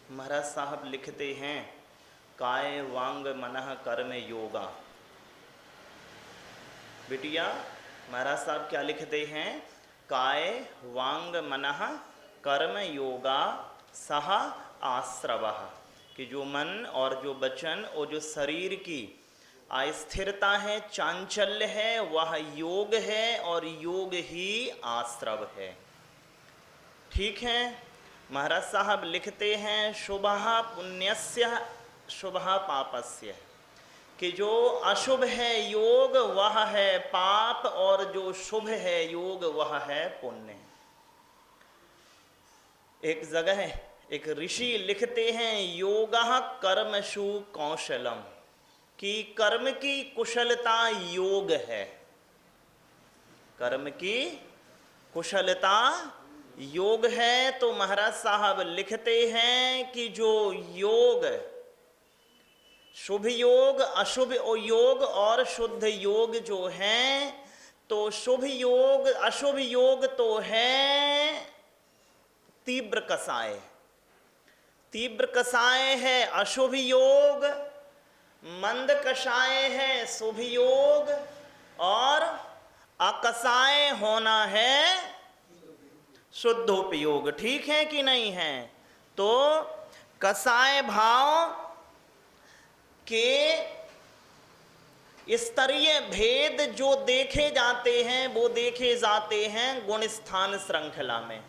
महाराज साहब लिखते हैं काय वांग मनः कर्म योगा। बिटिया महाराज साहब क्या लिखते हैं? काय वांग मनः कर्म योगा सह आश्रवः, कि जो मन और जो वचन और जो शरीर की अस्थिरता है, चांचल्य है, वह योग है और योग ही आश्रव है। ठीक है। महाराज साहब लिखते हैं शुभः पुण्यस्य शुभः पापस्य, कि जो अशुभ है योग वह है पाप और जो शुभ है योग वह है पुण्य। एक जगह एक ऋषि लिखते हैं योगः कर्मसु कौशलम, कि कर्म की कुशलता योग है। कर्म की कुशलता योग है। तो महाराज साहब लिखते हैं कि जो योग, शुभ योग, अशुभ योग और शुद्ध योग जो है, तो शुभ योग अशुभ योग तो है तीव्र कसाय, तीव्र कसाय है अशुभ योग, मंद कषाय है शुभ योग और अकसाय होना है शुद्धोपयोग। ठीक है कि नहीं है? तो कसाय भाव के स्तरीय भेद जो देखे जाते हैं वो देखे जाते हैं गुण स्थान श्रृंखला में।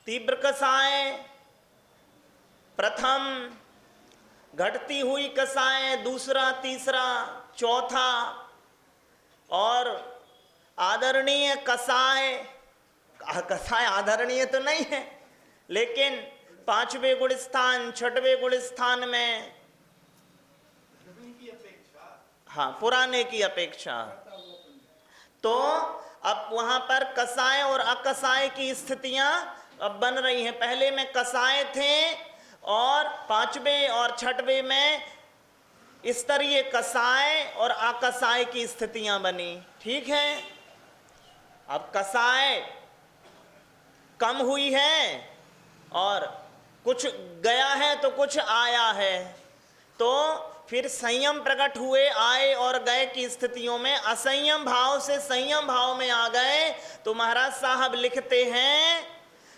तीव्र कसाय प्रथम, घटती हुई कसाय दूसरा, तीसरा, चौथा, और आदरणीय कसाय। कसाय आदरणीय तो नहीं है, लेकिन पांचवें गुण स्थान, छठवें गुण स्थान में, हाँ, पुराने की अपेक्षा। तो अब वहां पर कसाय और अकसाय की स्थितियां अब बन रही हैं। पहले में कसाय थे और पांचवें और छठवें में स्तरीय कसाय और अकसाय की स्थितियां बनी। ठीक है। अब कसाय कम हुई है और कुछ गया है तो कुछ आया है, तो फिर संयम प्रकट हुए, आए और गए की स्थितियों में असंयम भाव से संयम भाव में आ गए। तो महाराज साहब लिखते हैं,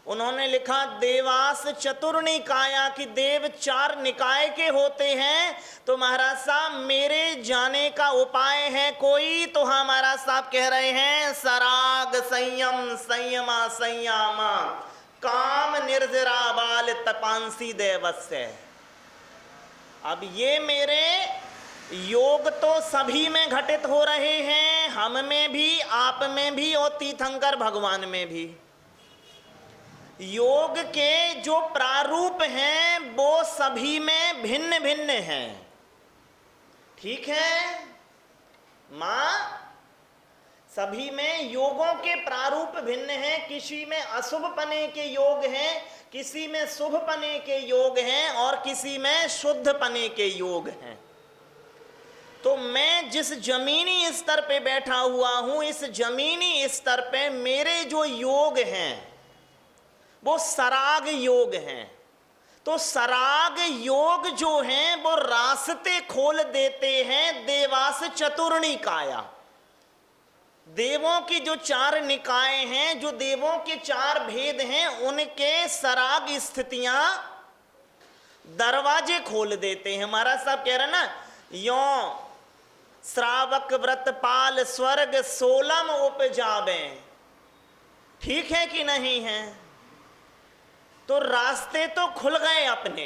उन्होंने लिखा देवास चतुर्निकाया, की देव 4 निकाय के होते हैं। तो महाराज साहब मेरे जाने का उपाय है कोई? तो हाँ, महाराज साहब कह रहे हैं सराग संयम संयमा संयमा काम निर्जरा बाल तपांसी देवस्य। अब ये मेरे योग तो सभी में घटित हो रहे हैं, हम में भी, आप में भी और तीर्थंकर भगवान में भी। योग के जो प्रारूप हैं वो सभी में भिन्न भिन्न हैं। ठीक है मां? सभी में योगों के प्रारूप भिन्न हैं। किसी में अशुभ पने के योग हैं, किसी में शुभ पने के योग हैं और किसी में शुद्ध पने के योग हैं। तो मैं जिस जमीनी स्तर पे बैठा हुआ हूं, इस जमीनी स्तर पे मेरे जो योग हैं वो सराग योग हैं। तो सराग योग जो हैं वो रास्ते खोल देते हैं देवास चतुर्निकाया। देवों की जो 4 निकाय हैं, जो देवों के 4 भेद हैं, उनके सराग स्थितियां दरवाजे खोल देते हैं। महाराज साहब कह रहे हैं ना, यो श्रावक व्रत पाल स्वर्ग 16 उपजावे। ठीक है कि नहीं है? तो रास्ते तो खुल गए अपने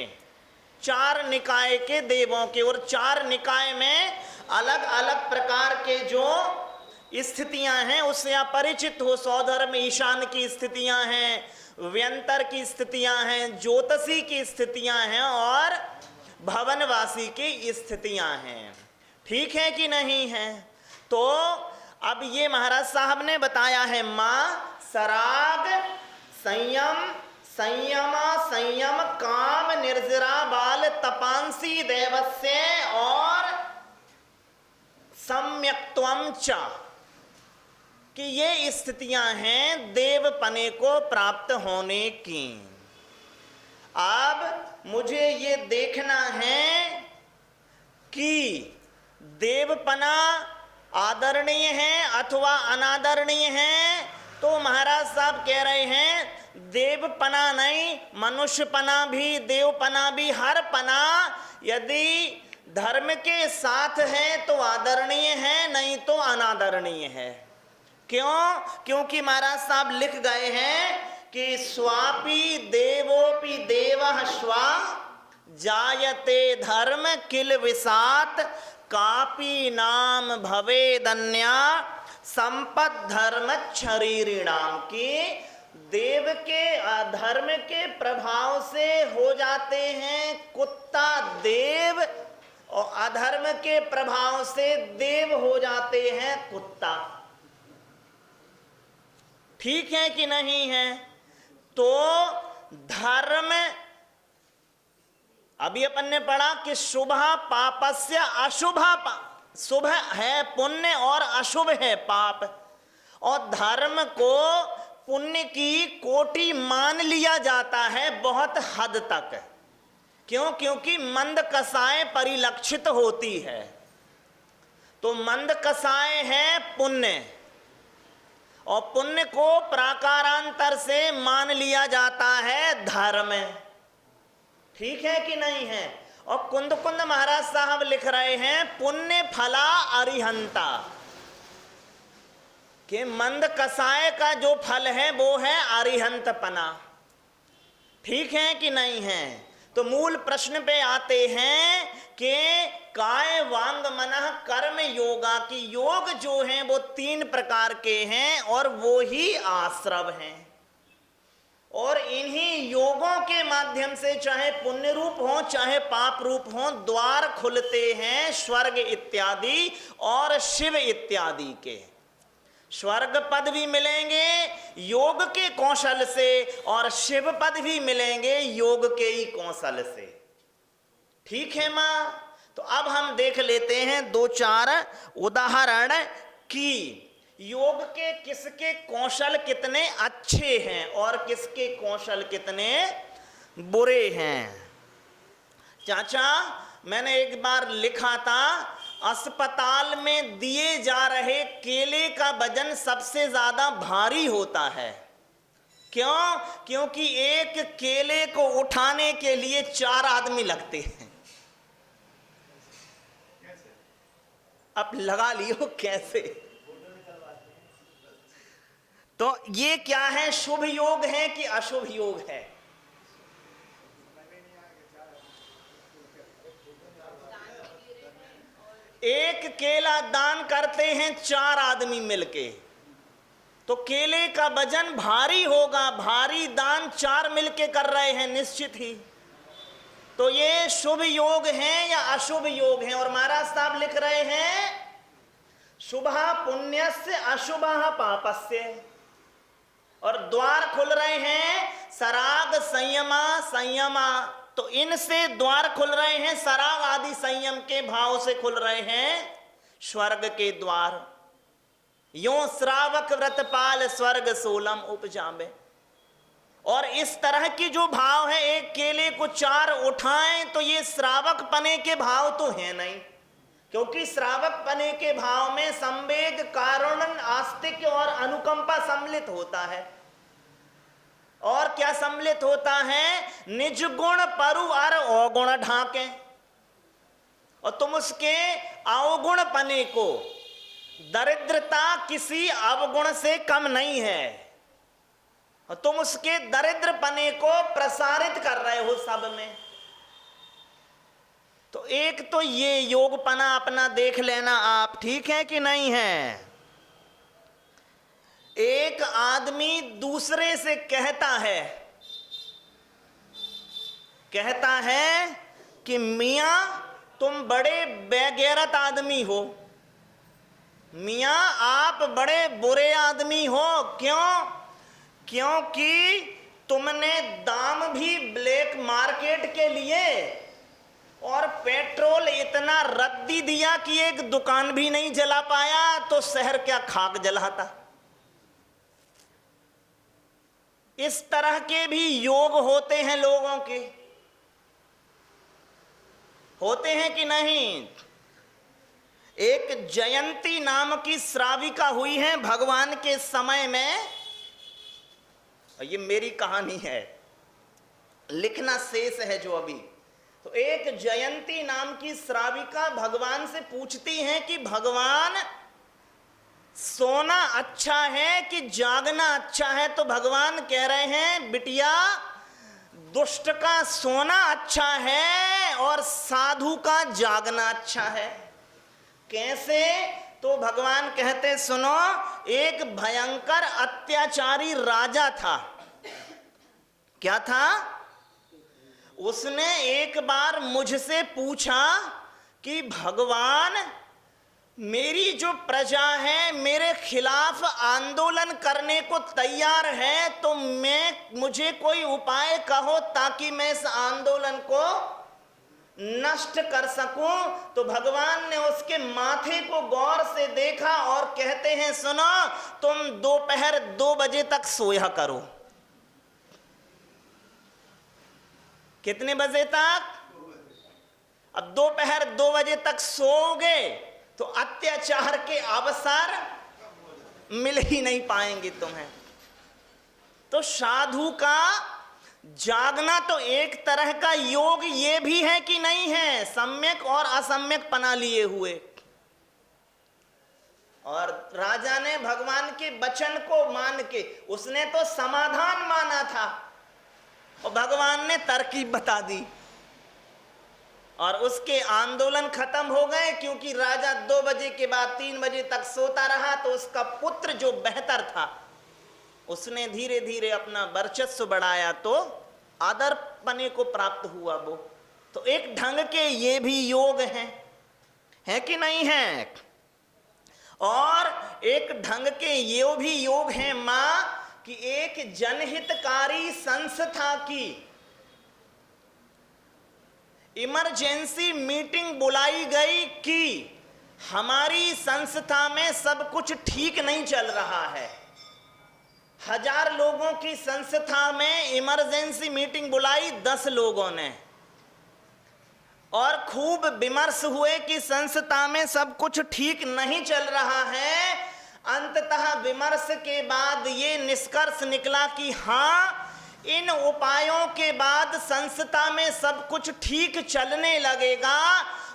4 निकाय के देवों के, और 4 निकाय में अलग अलग प्रकार के जो स्थितियां हैं उससे आप परिचित हो। सौधर्म ईशान की स्थितियां हैं, व्यंतर की स्थितियां हैं, ज्योतिषी की स्थितियां हैं और भवनवासी की स्थितियां हैं। ठीक है कि नहीं है? तो अब ये महाराज साहब ने बताया है मां सराग संयम संयमा संयम काम निर्जरा बाल तपांसी देवस्य और सम्यक्त्वम च, कि ये स्थितियां हैं देवपने को प्राप्त होने की। अब मुझे ये देखना है कि देवपना आदरणीय है अथवा अनादरणीय है। तो महाराज साहब कह रहे हैं देवपना नहीं, मनुष्यपना भी, देवपना भी, हर पना यदि धर्म के साथ है तो आदरणीय है, नहीं तो अनादरणीय है। क्यों? क्योंकि महाराज साहब लिख गए हैं कि स्वापि देवोपि देवः श्वा जायते धर्म किल विसात कापि नाम भवेदन्या संपद धर्म शरीरिणाम। की देव के अधर्म के प्रभाव से हो जाते हैं कुत्ता देव, और अधर्म के प्रभाव से देव हो जाते हैं कुत्ता। ठीक है कि नहीं है? तो धर्म, अभी अपन ने पढ़ा कि शुभ पापस्य अशुभ, शुभ है पुण्य और अशुभ है पाप, और धर्म को पुण्य की कोटि मान लिया जाता है बहुत हद तक। क्यों? क्योंकि मंद कसाएं परिलक्षित होती है। तो मंद कसाएं है पुण्य, और पुण्य को प्राकारांतर से मान लिया जाता है धर्म। ठीक है कि नहीं है? और कुंद कुंद महाराज साहब लिख रहे हैं पुण्य फला अरिहंता, कि मंद कसाय का जो फल है वो है अरिहंतपना। ठीक है कि नहीं है? तो मूल प्रश्न पे आते हैं कि काय वांग मनः कर्म योगा, की योग जो हैं वो 3 प्रकार के हैं और वो ही आश्रव हैं। और इन्हीं योगों के माध्यम से चाहे पुण्य रूप हो चाहे पाप रूप हो द्वार खुलते हैं स्वर्ग इत्यादि और शिव इत्यादि के। स्वर्ग पद भी मिलेंगे योग के कौशल से और शिव पद भी मिलेंगे योग के ही कौशल से। ठीक है मां? तो अब हम देख लेते हैं 2-4 उदाहरण कि योग के किसके कौशल कितने अच्छे हैं और किसके कौशल कितने बुरे हैं। चाचा, मैंने एक बार लिखा था अस्पताल में दिए जा रहे केले का वजन सबसे ज्यादा भारी होता है। क्यों? क्योंकि एक केले को उठाने के लिए 4 आदमी लगते हैं। अब लगा लियो कैसे। तो ये क्या है, शुभ योग है कि अशुभ योग है? एक केला दान करते हैं 4 आदमी मिलके, तो केले का वजन भारी होगा। भारी दान 4 मिलके कर रहे हैं निश्चित ही। तो ये शुभ योग हैं या अशुभ योग हैं? और महाराज साहब लिख रहे हैं शुभः पुण्यस्य अशुभः पापस्य, और द्वार खुल रहे हैं सराग संयमा संयमा। तो इनसे द्वार खुल रहे हैं, सराग आदि संयम के भाव से खुल रहे हैं स्वर्ग के द्वार। यो श्रावक व्रतपाल स्वर्ग सोलम उपजामे। और इस तरह की जो भाव है, एक केले को 4 उठाएं तो ये श्रावक पने के भाव तो है नहीं, क्योंकि श्रावक पने के भाव में संवेग कारुण आस्तिक्य और अनुकंपा सम्मिलित होता है। और क्या सम्मिलित होता है? निज गुण परु और अवगुण ढाके। और तुम उसके अवगुण पने को, दरिद्रता किसी अवगुण से कम नहीं है, और तुम उसके दरिद्र पने को प्रसारित कर रहे हो सब में। तो एक तो ये योगपना अपना देख लेना आप। ठीक है कि नहीं है? एक आदमी दूसरे से कहता है कि मियां तुम बड़े बेगैरत आदमी हो, मियां आप बड़े बुरे आदमी हो। क्यों? क्योंकि तुमने दाम भी ब्लैक मार्केट के लिए और पेट्रोल इतना रद्दी दिया कि एक दुकान भी नहीं जला पाया, तो शहर क्या खाक जलाता। इस तरह के भी योग होते हैं लोगों के। होते हैं कि नहीं? एक जयंती नाम की श्राविका हुई है भगवान के समय में। ये मेरी कहानी है, लिखना शेष है जो अभी। तो एक जयंती नाम की श्राविका भगवान से पूछती है कि भगवान, सोना अच्छा है कि जागना अच्छा है? तो भगवान कह रहे हैं, बिटिया, दुष्ट का सोना अच्छा है और साधु का जागना अच्छा है। कैसे? तो भगवान कहते, सुनो, एक भयंकर अत्याचारी राजा था। क्या था? उसने एक बार मुझसे पूछा कि भगवान, मेरी जो प्रजा है मेरे खिलाफ आंदोलन करने को तैयार है, तो मुझे कोई उपाय कहो ताकि मैं इस आंदोलन को नष्ट कर सकूं। तो भगवान ने उसके माथे को गौर से देखा और कहते हैं, सुनो, तुम दोपहर 2 बजे तक सोया करो। कितने बजे तक? अब दोपहर 2 बजे तक सोओगे तो अत्याचार के अवसर मिल ही नहीं पाएंगे तुम्हें। तो साधु का जागना तो एक तरह का योग ये भी है कि नहीं है? सम्यक और असम्यक पना लिए हुए। और राजा ने भगवान के वचन को मान के, उसने तो समाधान माना था और भगवान ने तरकीब बता दी और उसके आंदोलन खत्म हो गए। क्योंकि राजा 2 बजे के बाद 3 बजे तक सोता रहा, तो उसका पुत्र जो बेहतर था उसने धीरे धीरे अपना वर्चस्व बढ़ाया, तो आदर पने को प्राप्त हुआ वो। तो एक ढंग के ये भी योग हैं कि नहीं है? और एक ढंग के ये भी योग हैं मां कि एक जनहितकारी संस्था की इमरजेंसी मीटिंग बुलाई गई कि हमारी संस्था में सब कुछ ठीक नहीं चल रहा है। 1000 लोगों की संस्था में इमरजेंसी मीटिंग बुलाई 10 लोगों ने, और खूब विमर्श हुए कि संस्था में सब कुछ ठीक नहीं चल रहा है। अंततः विमर्श के बाद ये निष्कर्ष निकला कि हाँ, इन उपायों के बाद संस्था में सब कुछ ठीक चलने लगेगा।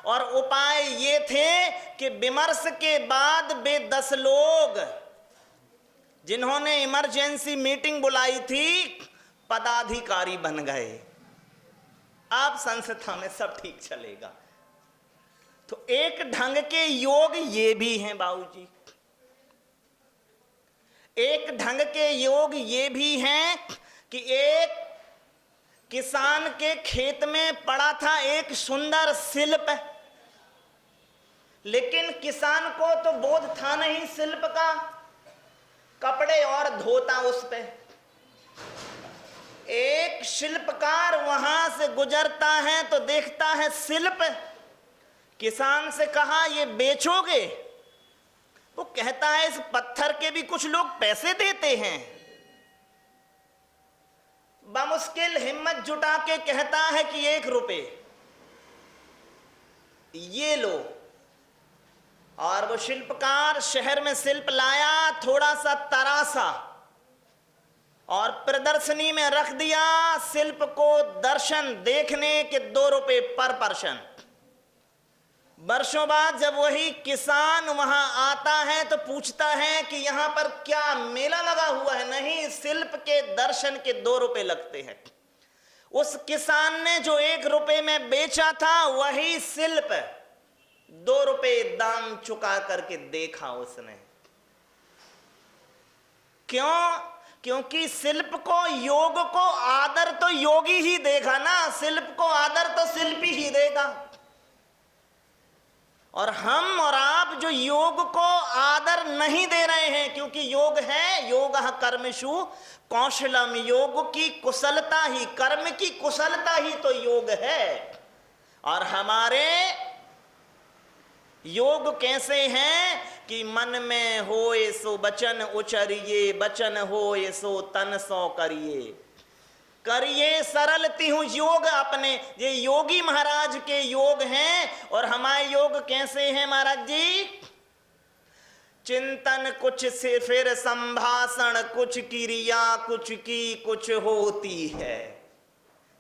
और उपाय ये थे कि विमर्श के बाद वे 10 लोग जिन्होंने इमरजेंसी मीटिंग बुलाई थी पदाधिकारी बन गए। अब संस्था में सब ठीक चलेगा। तो एक ढंग के योग ये भी हैं बाबूजी। एक ढंग के योग ये भी हैं कि एक किसान के खेत में पड़ा था एक सुंदर शिल्प, लेकिन किसान को तो बोध था नहीं शिल्प का, कपड़े और धोता उस पे। एक शिल्पकार वहां से गुजरता है तो देखता है शिल्प। किसान से कहा, ये बेचोगे? वो कहता है, इस पत्थर के भी कुछ लोग पैसे देते हैं। बमुश्किल हिम्मत जुटा के कहता है कि 1 रुपए, ये लो। और वो शिल्पकार शहर में शिल्प लाया, थोड़ा सा तरासा और प्रदर्शनी में रख दिया। शिल्प को दर्शन देखने के 2 रुपए पर पर्सन। वर्षों बाद जब वही किसान वहां आता है तो पूछता है कि यहां पर क्या मेला लगा हुआ है? नहीं, शिल्प के दर्शन के 2 रुपए लगते हैं। उस किसान ने जो 1 रुपए में बेचा था वही शिल्प 2 रुपए दाम चुका करके देखा उसने। क्यों? क्योंकि शिल्प को, योग को आदर तो योगी ही देगा ना, शिल्प को आदर तो शिल्पी ही देगा। और हम और आप जो योग को आदर नहीं दे रहे हैं, क्योंकि योग है, योगः कर्मसु कौशलम, योग की कुशलता ही, कर्म की कुशलता ही तो योग है। और हमारे योग कैसे हैं कि मन में होए सो बचन उचरिए, बचन होए सो तन सो करिए। करिए सरल तिहु योग अपने। ये योगी महाराज के योग हैं और हमारे योग कैसे हैं महाराज जी? चिंतन कुछ से फिर संभाषण कुछ क्रिया कुछ की कुछ होती है।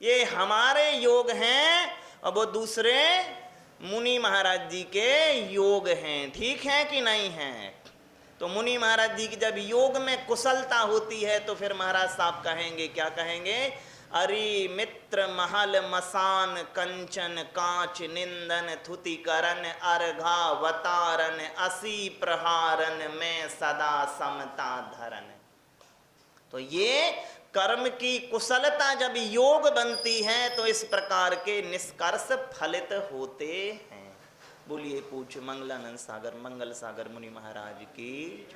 ये हमारे योग हैं और वो दूसरे मुनि महाराज जी के योग हैं। ठीक है कि नहीं है? तो मुनि महाराज जी की जब योग में कुशलता होती है तो फिर महाराज साहब कहेंगे, क्या कहेंगे? अरि मित्र महल मसान कंचन कांच निंदन थुतिकरण अर्घा वतारन असी प्रहारन में सदा समता धरन। तो ये कर्म की कुशलता जब योग बनती है तो इस प्रकार के निष्कर्ष फलित होते हैं। बोलिए पूज्य मंगलानंद सागर मंगल सागर मुनि महाराज की।